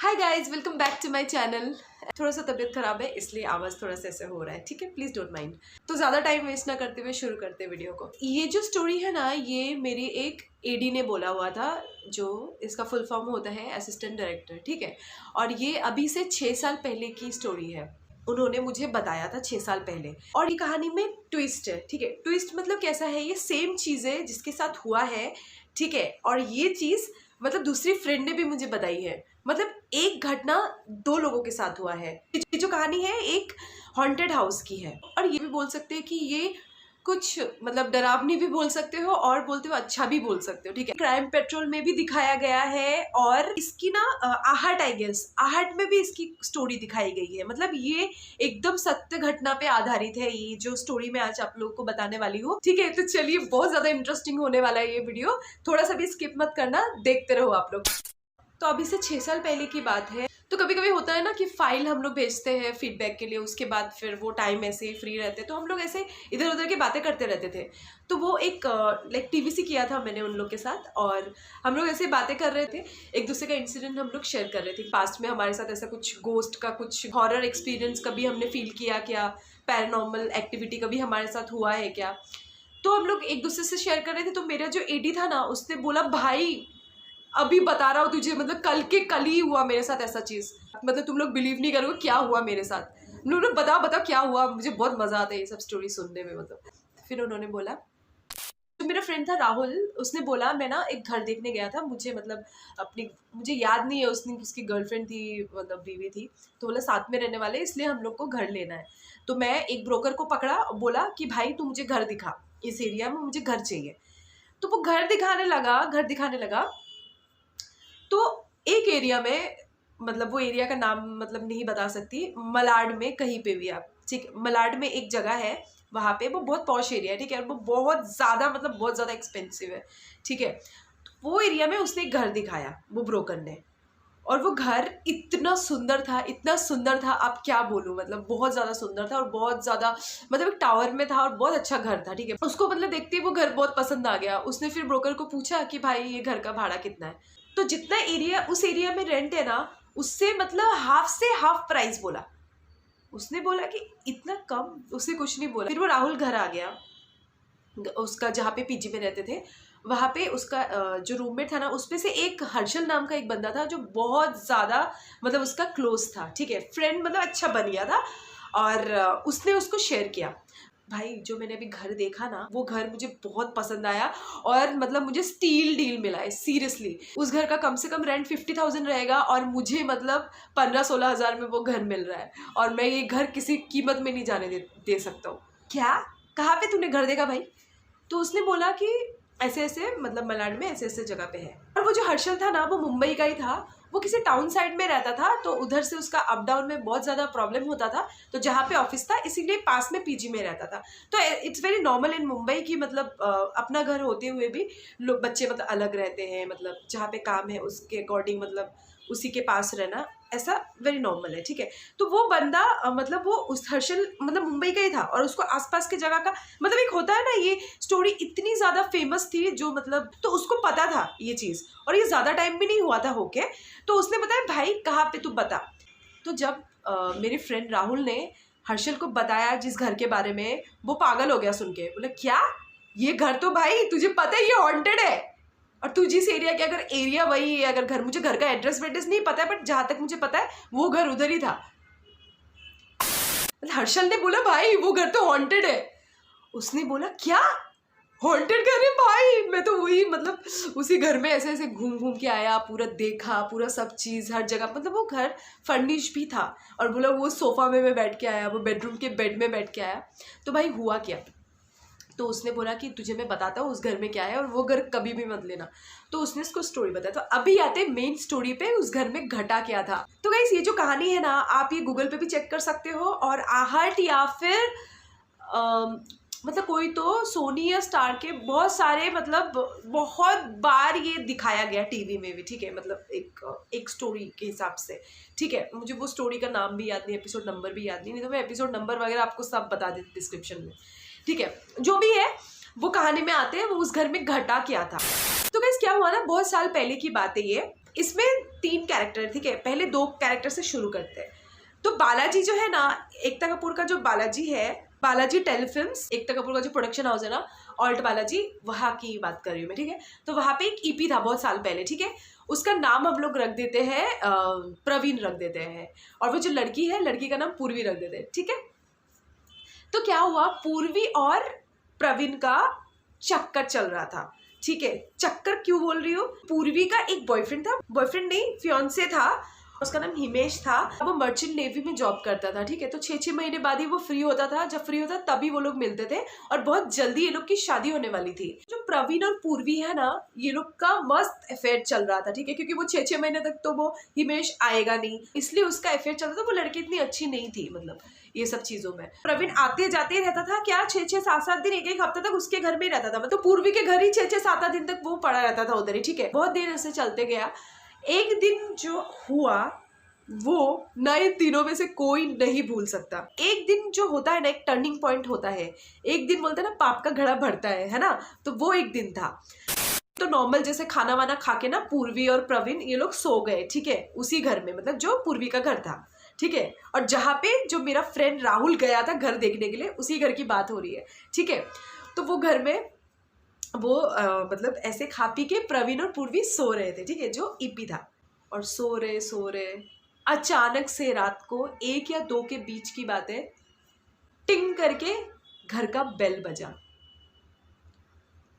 Hi guys, welcome back to my channel. थोड़ा सा तबीयत खराब है इसलिए आवाज़ थोड़ा सा ऐसे हो रहा है, ठीक है, प्लीज़ डोंट माइंड। तो ज़्यादा टाइम वेस्ट ना करते हुए शुरू करते हैं वीडियो को। ये जो स्टोरी है ना, ये मेरी एक एडी ने बोला हुआ था, जो इसका फुल फॉर्म होता है असिस्टेंट डायरेक्टर, ठीक है। और ये अभी से 6 साल पहले की स्टोरी है। उन्होंने मुझे बताया था 6 साल पहले। और ये कहानी में ट्विस्ट है, ठीक है। ट्विस्ट मतलब कैसा है, ये सेम चीज़ है जिसके साथ हुआ है, ठीक है। और ये चीज़ मतलब दूसरी फ्रेंड ने भी मुझे बताई है। मतलब एक घटना 2 लोगों के साथ हुआ है। ये जो कहानी है एक हॉन्टेड हाउस की है। और ये भी बोल सकते हैं कि ये कुछ मतलब डरावनी भी बोल सकते हो और बोलते हो अच्छा भी बोल सकते हो, ठीक है। क्राइम पेट्रोल में भी दिखाया गया है और इसकी ना आहट, आई गेस आहट में भी इसकी स्टोरी दिखाई गई है। मतलब ये एकदम सत्य घटना पे आधारित है, ये जो स्टोरी मैं आज आप लोगों को बताने वाली हूँ, ठीक है। तो चलिए, बहुत ज्यादा इंटरेस्टिंग होने वाला है ये वीडियो, थोड़ा सा भी स्किप मत करना, देखते रहो आप लोग। तो अभी से 6 साल पहले की बात है। तो कभी कभी होता है ना कि फाइल हम लोग भेजते हैं फीडबैक के लिए, उसके बाद फिर वो टाइम ऐसे ही फ्री रहते, तो हम लोग ऐसे इधर उधर की बातें करते रहते थे। तो वो एक लाइक टीवीसी किया था मैंने उन लोग के साथ, और हम लोग ऐसे बातें कर रहे थे, एक दूसरे का इंसिडेंट हम लोग शेयर कर रहे थे। पास्ट में हमारे साथ ऐसा कुछ गोस्ट का, कुछ हॉरर एक्सपीरियंस कभी हमने फील किया क्या, पैरानॉर्मल एक्टिविटी कभी हमारे साथ हुआ है क्या। तो हम लोग एक दूसरे से शेयर कर रहे थे। तो मेरा जो एडी था ना, उसने बोला भाई अभी बता रहा हूँ तुझे, मतलब कल के कल ही हुआ मेरे साथ ऐसा चीज़, मतलब तुम लोग बिलीव नहीं करोगे क्या हुआ मेरे साथ। उन्होंने बताओ बताओ क्या हुआ, मुझे बहुत मजा आता है ये सब स्टोरी सुनने में। मतलब फिर उन्होंने बोला, जो मेरा फ्रेंड था राहुल, उसने बोला मैं ना एक घर देखने गया था, मुझे मतलब अपनी, मुझे याद नहीं है उसने, उसकी गर्लफ्रेंड थी, मतलब बीवी थी। तो बोला साथ में रहने वाले, इसलिए हम लोग को घर लेना है। तो मैं एक ब्रोकर को पकड़ा और बोला कि भाई तू मुझे घर दिखा, इस एरिया में मुझे घर चाहिए। तो वो घर दिखाने लगा। तो एक एरिया में, मतलब वो एरिया का नाम मतलब नहीं बता सकती, मलाड में कहीं पे भी आप, ठीक, मलाड में एक जगह है, वहाँ पे वो बहुत पॉश एरिया है, ठीक है। और वो बहुत ज़्यादा, मतलब बहुत ज़्यादा एक्सपेंसिव है, ठीक है। तो वो एरिया में उसने एक घर दिखाया, वो ब्रोकर ने। और वो घर इतना सुंदर था, इतना सुंदर था, आप क्या बोलूँ, मतलब बहुत ज़्यादा सुंदर था और बहुत ज़्यादा, मतलब एक टावर में था और बहुत अच्छा घर था, ठीक है। उसको मतलब देखते ही वो घर बहुत पसंद आ गया। उसने फिर ब्रोकर को पूछा कि भाई ये घर का भाड़ा कितना है। तो जितना एरिया, उस एरिया में रेंट है ना, उससे मतलब हाफ से हाफ प्राइस बोला। उसने बोला कि इतना कम, उससे कुछ नहीं बोला। फिर वो राहुल घर आ गया, उसका जहाँ पे पीजी में रहते थे, वहाँ पे उसका जो रूममेट था ना, उसमें से एक हर्षल नाम का एक बंदा था, जो बहुत ज़्यादा मतलब उसका क्लोज था, ठीक है, फ्रेंड, मतलब अच्छा बन गया था। और उसने उसको शेयर किया, भाई जो मैंने अभी घर देखा ना, वो घर मुझे बहुत पसंद आया और मतलब मुझे स्टील डील मिला है, सीरियसली। उस घर का कम से कम रेंट 50,000 रहेगा और मुझे मतलब 15-16 हज़ार में वो घर मिल रहा है, और मैं ये घर किसी कीमत में नहीं जाने दे सकता हूँ। क्या, कहाँ पे तूने घर देखा भाई? तो उसने बोला कि ऐसे ऐसे, मतलब मलाड में ऐसे ऐसे जगह पे है। और वो जो हर्षल था ना, वो मुंबई का ही था, वो किसी टाउन साइड में रहता था, तो उधर से उसका अप डाउन में बहुत ज़्यादा प्रॉब्लम होता था। तो जहाँ पे ऑफिस था, इसीलिए पास में पीजी में रहता था। तो इट्स वेरी नॉर्मल इन मुंबई की, मतलब अपना घर होते हुए भी लोग, बच्चे मतलब अलग रहते हैं, मतलब जहाँ पे काम है उसके अकॉर्डिंग, मतलब उसी के पास रहना, ऐसा वेरी नॉर्मल है, ठीक है। तो वो बंदा मतलब वो उस हर्षल मतलब मुंबई का ही था, और उसको आसपास के जगह का, मतलब एक होता है ना, ये स्टोरी इतनी ज़्यादा फेमस थी, जो मतलब तो उसको पता था ये चीज़, और ये ज़्यादा टाइम भी नहीं हुआ था होके। तो उसने बताया भाई कहाँ पे, तू बता। तो जब मेरे फ्रेंड राहुल ने हर्षल को बताया जिस घर के बारे में, वो पागल हो गया सुन के। बोला क्या, ये घर तो भाई तुझे पता है ये हॉन्टेड है, और तू जिस एरिया के, अगर एरिया वही है, अगर घर, मुझे घर का एड्रेस वेड्रेस नहीं पता है, बट जहाँ तक मुझे पता है वो घर उधर ही था। हर्षल ने बोला भाई वो घर तो हॉन्टेड है। उसने बोला क्या, हॉन्टेड घर है भाई? मैं तो वही, मतलब उसी घर में ऐसे ऐसे घूम घूम के आया, पूरा देखा, पूरा सब चीज़ हर जगह, मतलब वो घर फर्निश भी था। और बोला वो सोफ़ा में मैं बैठ के आया, वो बेडरूम के बेड में बैठ के आया। तो भाई हुआ क्या, तो उसने बोला कि तुझे मैं बताता हूँ उस घर में क्या है, और वो घर कभी भी मत लेना। तो उसने उसको स्टोरी बताया। तो अभी आते मेन स्टोरी पे, उस घर में घटा क्या था। तो गाइस ये जो कहानी है ना, आप ये गूगल पे भी चेक कर सकते हो, और आहट या फिर मतलब कोई तो सोनी या स्टार के बहुत सारे, मतलब बहुत बार ये दिखाया गया टीवी में भी, ठीक है। मतलब एक स्टोरी के हिसाब से, ठीक है। मुझे वो स्टोरी का नाम भी याद नहीं, एपिसोड नंबर भी याद नहीं तो मैं एपिसोड नंबर वगैरह आपको सब बता देती डिस्क्रिप्शन में, ठीक है। जो भी है वो कहानी में आते हैं, वो उस घर में घटा क्या था। तो गाइस क्या हुआ ना, बहुत साल पहले की बात है ये। इसमें 3 कैरेक्टर, ठीक है। पहले 2 कैरेक्टर से शुरू करते हैं। तो बालाजी जो है ना, एकता कपूर का जो बालाजी है, बालाजी टेलीफिल्म्स, एकता कपूर का जो प्रोडक्शन हाउस है ना, ऑल्ट बालाजी, वहाँ की बात कर रही हूँ मैं, ठीक है। तो वहाँ पे एक ईपी था बहुत साल पहले, ठीक है। उसका नाम हम लोग रख देते हैं प्रवीण रख देते हैं, और वो जो लड़की है, लड़की का नाम पूर्वी रख देते हैं, ठीक है। तो क्या हुआ, पूर्वी और प्रवीण का चक्कर चल रहा था, ठीक है। चक्कर क्यों बोल रही हूँ, पूर्वी का एक बॉयफ्रेंड था, बॉयफ्रेंड नहीं फियांसे था, उसका नाम हिमेश था। वो मर्चेंट नेवी में जॉब करता था, ठीक है। तो 6-6 महीने बाद ही वो फ्री होता था, जब फ्री होता तभी वो लोग मिलते थे, और बहुत जल्दी ये लोग की शादी होने वाली थी। जो प्रवीण और पूर्वी है ना, ये लोग का मस्त अफेयर चल रहा था, ठीक है। क्योंकि वो 6-6 महीने तक तो वो हिमेश आएगा नहीं, इसलिए उसका अफेयर चल रहा था। वो लड़की इतनी अच्छी नहीं थी, मतलब ये सब चीजों में। प्रवीण आते जाते रहता था, क्या 6-6 7-7 दिन, एक हफ्ते तक उसके घर में ही रहता था। मतलब पूर्वी के घर ही 6-6 7-8 दिन तक वो पड़ा रहता था उधर ही, ठीक है। बहुत देर ऐसे चलते गया। एक दिन जो हुआ वो ना इन तीनों में से कोई नहीं भूल सकता। एक दिन जो होता है ना, एक टर्निंग पॉइंट होता है। एक दिन बोलते हैं ना, पाप का घड़ा भरता है ना। तो वो एक दिन था। तो नॉर्मल जैसे खाना वाना खा के ना, पूर्वी और प्रवीण ये लोग सो गए, ठीक है, उसी घर में, मतलब जो पूर्वी का घर था, ठीक है। और जहाँ पे जो मेरा फ्रेंड राहुल गया था घर देखने के लिए, उसी घर की बात हो रही है, ठीक है। तो वो घर में वो मतलब ऐसे खा पी के प्रवीण और पूर्वी सो रहे थे, ठीक है, जो ईपी था। और सो रहे अचानक से रात को 1 या 2 के बीच की बात है, टिंग करके घर का बेल बजा,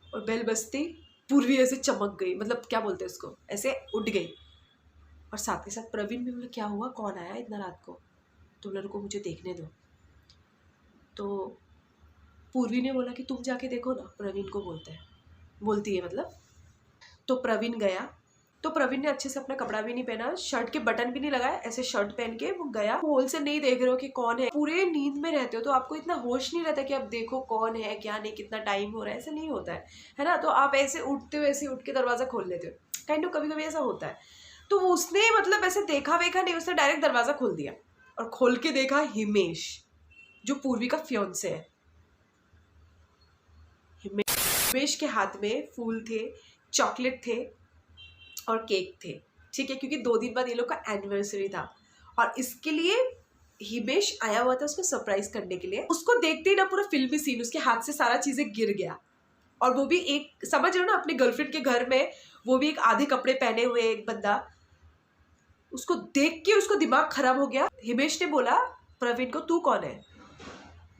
और बेल बजती पूर्वी ऐसे चमक गई, मतलब क्या बोलते हैं उसको, ऐसे उठ गई। और साथ के साथ प्रवीण भी बोले, क्या हुआ, कौन आया इतना रात को, तुम लोगों को मुझे देखने दो। तो पूर्वी ने बोला कि तुम जाके देखो ना, प्रवीण को बोलती है मतलब। तो प्रवीण गया। तो प्रवीण ने अच्छे से अपना कपड़ा भी नहीं पहना, शर्ट के बटन भी नहीं लगाया, ऐसे शर्ट पहन के वो गया। होल से नहीं देख रहे हो कि कौन है, पूरे नींद में रहते हो तो आपको इतना होश नहीं रहता कि आप देखो कौन है क्या नहीं, कितना टाइम हो रहा है, ऐसे नहीं होता है ना। तो आप ऐसे उठते हो, ऐसे उठ के दरवाजा खोल लेते हो, काइंड ऑफ कभी कभी ऐसा होता है। तो उसने मतलब ऐसे देखा वेखा नहीं, उसने डायरेक्ट दरवाजा खोल दिया, और खोल के देखा हिमेश, जो पूर्वी का फियांसे है। हिमेश के हाथ में फूल थे, चॉकलेट थे और केक थे, ठीक है। क्योंकि 2 दिन बाद ये लोग का एनिवर्सरी था, और इसके लिए हिमेश आया हुआ था उसको सरप्राइज करने के लिए। उसको देखते ही ना पूरा फिल्मी सीन, उसके हाथ से सारा चीजें गिर गया। और वो भी एक, समझ रहे हो ना, अपने गर्लफ्रेंड के घर में, वो भी एक आधे कपड़े पहने हुए एक बंदा। उसको देख के उसको दिमाग खराब हो गया। हिमेश ने बोला प्रवीण को, तू कौन है?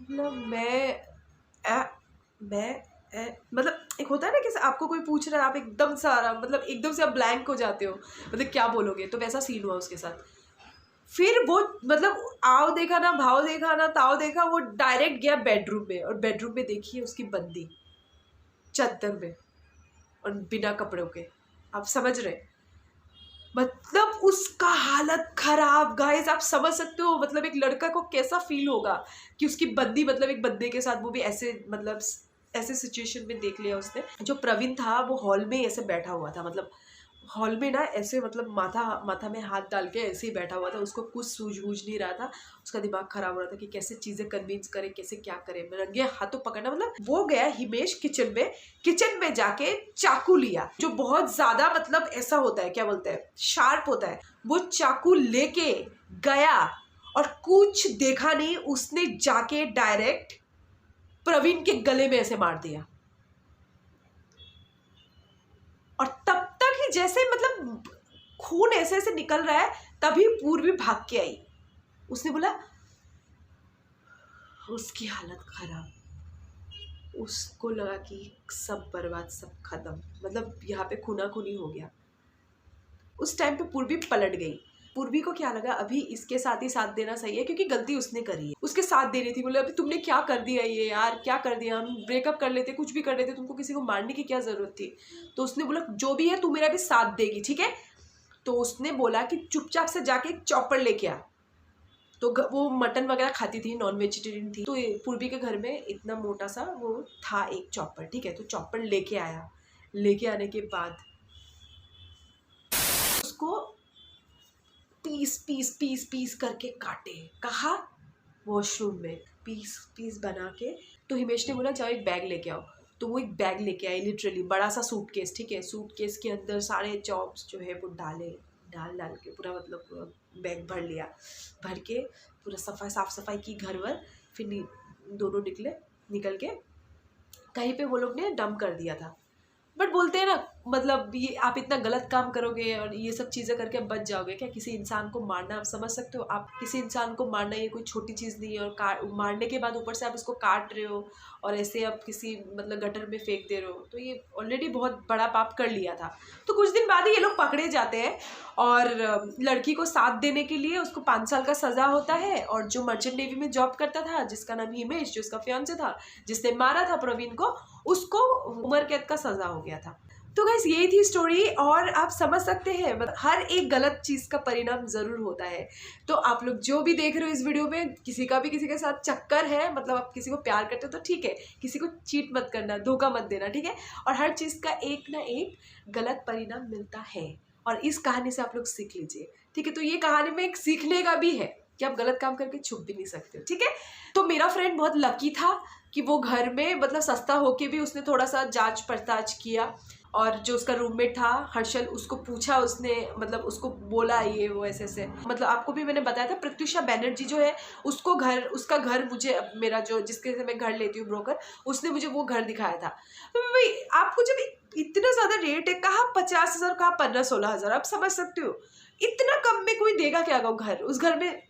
मतलब मतलब एक होता है ना कि आपको कोई पूछ रहा है, आप एकदम सारा मतलब एकदम से आप ब्लैंक हो जाते हो, मतलब क्या बोलोगे। तो वैसा सीन हुआ उसके साथ। फिर वो मतलब आओ देखा ना, भाव देखा ना, ताव देखा, वो डायरेक्ट गया बेडरूम में, और बेडरूम में देखिए उसकी बंदी चादर में और बिना कपड़ों के। आप समझ रहे, मतलब उसका हालत खराब। गाइस आप समझ सकते हो, मतलब एक लड़का को कैसा फील होगा कि उसकी बंदी, मतलब एक बंदे के साथ, वो भी ऐसे, मतलब ऐसे सिचुएशन में देख लिया उसने। जो प्रवीण था वो हॉल में ऐसे बैठा हुआ था, मतलब हॉल में ना ऐसे, मतलब माथा में हाथ डाल के ऐसे ही बैठा हुआ था। उसको कुछ सूझबूझ नहीं रहा था, उसका दिमाग खराब हो रहा था कि कैसे चीजें कन्विंस करे, कैसे क्या करे, रंगे हाथों पकड़ना। मतलब वो गया हिमेश किचन में जाके चाकू लिया, जो बहुत ज्यादा मतलब ऐसा होता है, क्या बोलते हैं, शार्प होता है। वो चाकू लेके गया और कुछ देखा नहीं, उसने जाके डायरेक्ट प्रवीण के गले में ऐसे मार दिया। और तब तक ही जैसे मतलब खून ऐसे ऐसे निकल रहा है, तभी पूर्वी भाग के आई। उसने बोला, उसकी हालत खराब, उसको लगा कि सब बर्बाद, सब खत्म, मतलब यहाँ पे खूना खूनी हो गया। उस टाइम पे पूर्वी पलट गई। पूर्वी को क्या लगा, अभी इसके साथ ही साथ देना सही है, क्योंकि गलती उसने करी है, उसके साथ दे रही थी। बोले अभी तुमने क्या कर दिया ये यार, क्या कर दिया, हम ब्रेकअप कर लेते, कुछ भी कर लेते, तुमको किसी को मारने की क्या जरूरत थी। तो उसने बोला जो भी है तू मेरा भी साथ देगी, ठीक है। तो उसने बोला कि चुपचाप से जाके एक चॉपर लेके आ। तो वो मटन वगैरह खाती थी, नॉन वेजिटेरियन थी। तो पूर्वी के घर में इतना मोटा सा वो था एक चॉपर, ठीक है। तो चॉपर लेके आया। लेके आने के बाद उसको पीस पीस पीस पीस करके काटे। कहा, वॉशरूम में पीस पीस बना के। तो हिमेश ने बोला जाओ एक बैग लेके आओ। तो वो एक बैग लेके आई, लिटरली बड़ा सा सूटकेस, ठीक है। सूटकेस के अंदर सारे जॉब्स जो है वो डाल के पूरा मतलब पूरा बैग भर लिया, भर के पूरा साफ़ सफाई की घर वर, फिर दोनों निकल के कहीं पे वो लोग ने डंप कर दिया था। बट बोलते हैं ना, मतलब ये आप इतना गलत काम करोगे और ये सब चीज़ें करके बच जाओगे क्या? किसी इंसान को मारना, आप समझ सकते हो, आप किसी इंसान को मारना ये कोई छोटी चीज़ नहीं है। और मारने के बाद ऊपर से आप उसको काट रहे हो और ऐसे आप किसी मतलब गटर में फेंक दे रहे हो, तो ये ऑलरेडी बहुत बड़ा पाप कर लिया था। तो कुछ दिन बाद ही ये लोग पकड़े जाते हैं और लड़की को साथ देने के लिए उसको 5 साल का सज़ा होता है। और जो मर्चेंट नेवी में जॉब करता था, जिसका नाम हिमेश, जो उसका फियांसे था, जिसने मारा था प्रवीण को, उसको उम्र कैद का सज़ा हो गया था। तो गाइस यही थी स्टोरी। और आप समझ सकते हैं, मतलब हर एक गलत चीज़ का परिणाम ज़रूर होता है। तो आप लोग जो भी देख रहे हो इस वीडियो में, किसी का भी किसी के साथ चक्कर है, मतलब आप किसी को प्यार करते हो तो ठीक है, किसी को चीट मत करना, धोखा मत देना, ठीक है। और हर चीज़ का एक ना एक गलत परिणाम मिलता है, और इस कहानी से आप लोग सीख लीजिए, ठीक है। तो ये कहानी में एक सीखने का भी है कि आप गलत काम करके छुप भी नहीं सकते हो, ठीक है। तो मेरा फ्रेंड बहुत लकी था कि वो घर में मतलब सस्ता होके भी उसने थोड़ा सा जांच पड़ताछ किया। और जो उसका रूममेट था हर्षल, उसको पूछा उसने, मतलब उसको बोला ये वो ऐसे मतलब आपको भी मैंने बताया था, प्रत्युषा बैनर्जी जो है उसका घर मुझे, मेरा जो जिसके से मैं घर लेती हूँ ब्रोकर, उसने मुझे वो घर दिखाया था। तो भाई आपको जब इतना ज़्यादा रेट है, कहाँ 50,000, कहाँ 15-16,000, आप समझ सकते हो इतना कम में कोई देगा क्या घर? उस घर में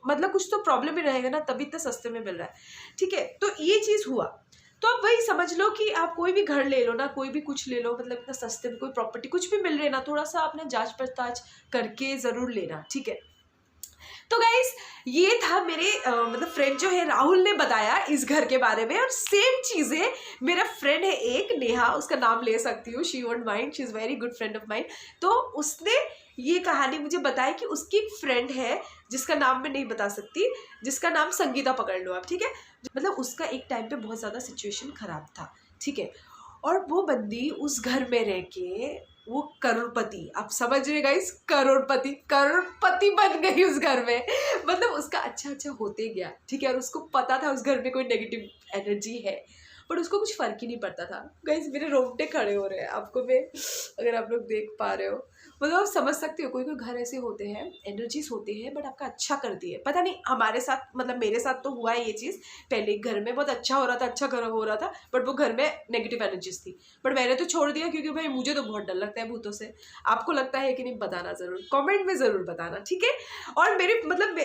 मतलब कुछ तो प्रॉब्लम ही रहेगा ना, तभी इतना सस्ते में मिल रहा है, ठीक है। तो ये चीज़ हुआ। तो आप वही समझ लो कि आप कोई भी घर ले लो ना, कोई भी कुछ ले लो, मतलब इतना सस्ते में कोई प्रॉपर्टी कुछ भी मिल रही है ना, थोड़ा सा आपने जांच पड़ताछ करके ज़रूर लेना, ठीक है। तो गाइस ये था मेरे मतलब फ्रेंड जो है राहुल ने बताया इस घर के बारे में। और सेम चीज़ें मेरा फ्रेंड है एक नेहा, उसका नाम ले सकती हूँ, she won't mind, she is very good friend of mind. तो उसने ये कहानी मुझे बताया कि उसकी एक फ्रेंड है जिसका नाम मैं नहीं बता सकती, जिसका नाम संगीता पकड़ लो आप, ठीक है। मतलब उसका एक टाइम पे बहुत ज़्यादा सिचुएशन खराब था, ठीक है। और वो बंदी उस घर में रह के वो करोड़पति, आप समझ रहे गाइस, करोड़पति बन गई उस घर में। मतलब उसका अच्छा होते गया, ठीक है। और उसको पता था उस घर में कोई नेगेटिव एनर्जी है, बट उसको कुछ फर्क ही नहीं पड़ता था। गाइस मेरे रोंगटे खड़े हो रहे हैं आपको मैं, अगर आप लोग देख पा रहे हो, मतलब आप समझ सकते हो, कोई घर ऐसे होते हैं, एनर्जीज होते हैं, बट आपका अच्छा करती है। पता नहीं हमारे साथ, मतलब मेरे साथ तो हुआ है ये चीज़। पहले एक घर में बहुत अच्छा हो रहा था, अच्छा हो रहा था, बट वो घर में नेगेटिव एनर्जीज थी, बट मैंने तो छोड़ दिया, क्योंकि भाई मुझे तो बहुत डर लगता है भूतों से। आपको लगता है कि नहीं, बताना ज़रूर, कॉमेंट में ज़रूर बताना, ठीक है। और मेरे मतलब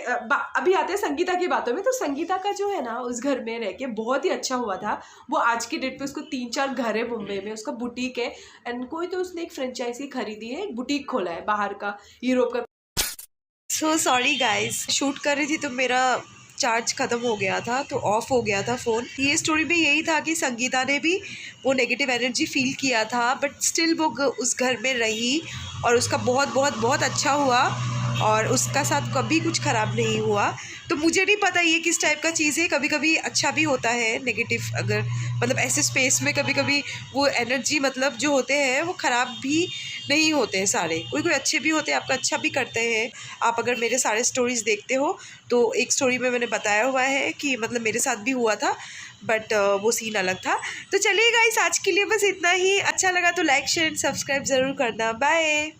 अभी आते हैं संगीता की बातों में। तो संगीता का जो है ना, उस घर में रह के बहुत ही अच्छा हुआ था। वो आज की डेट पे उसको 3-4 घर है मुंबई में, उसका बुटीक है, एंड कोई तो उसने एक फ्रेंचाइजी खरीदी है, एक बुटीक खोला है बाहर का, यूरोप का। सो सॉरी गाइस, शूट कर रही थी तो मेरा चार्ज ख़त्म हो गया था, तो ऑफ हो गया था फ़ोन। ये स्टोरी में यही था कि संगीता ने भी वो नेगेटिव एनर्जी फील किया था, बट स्टिल वो उस घर में रही और उसका बहुत अच्छा हुआ, और उसका साथ कभी कुछ ख़राब नहीं हुआ। तो मुझे नहीं पता ये किस टाइप का चीज़ है, कभी कभी अच्छा भी होता है नेगेटिव, अगर मतलब ऐसे स्पेस में कभी कभी वो एनर्जी मतलब जो होते हैं वो ख़राब भी नहीं होते हैं सारे, कोई अच्छे भी होते हैं, आपका अच्छा भी करते हैं। आप अगर मेरे सारे स्टोरीज़ देखते हो तो एक स्टोरी में मैंने बताया हुआ है कि मतलब मेरे साथ भी हुआ था, बट वो सीन अलग था। तो चलिए गाइस, आज के लिए बस इतना ही। अच्छा लगा तो लाइक शेयर सब्सक्राइब ज़रूर करना। बाय।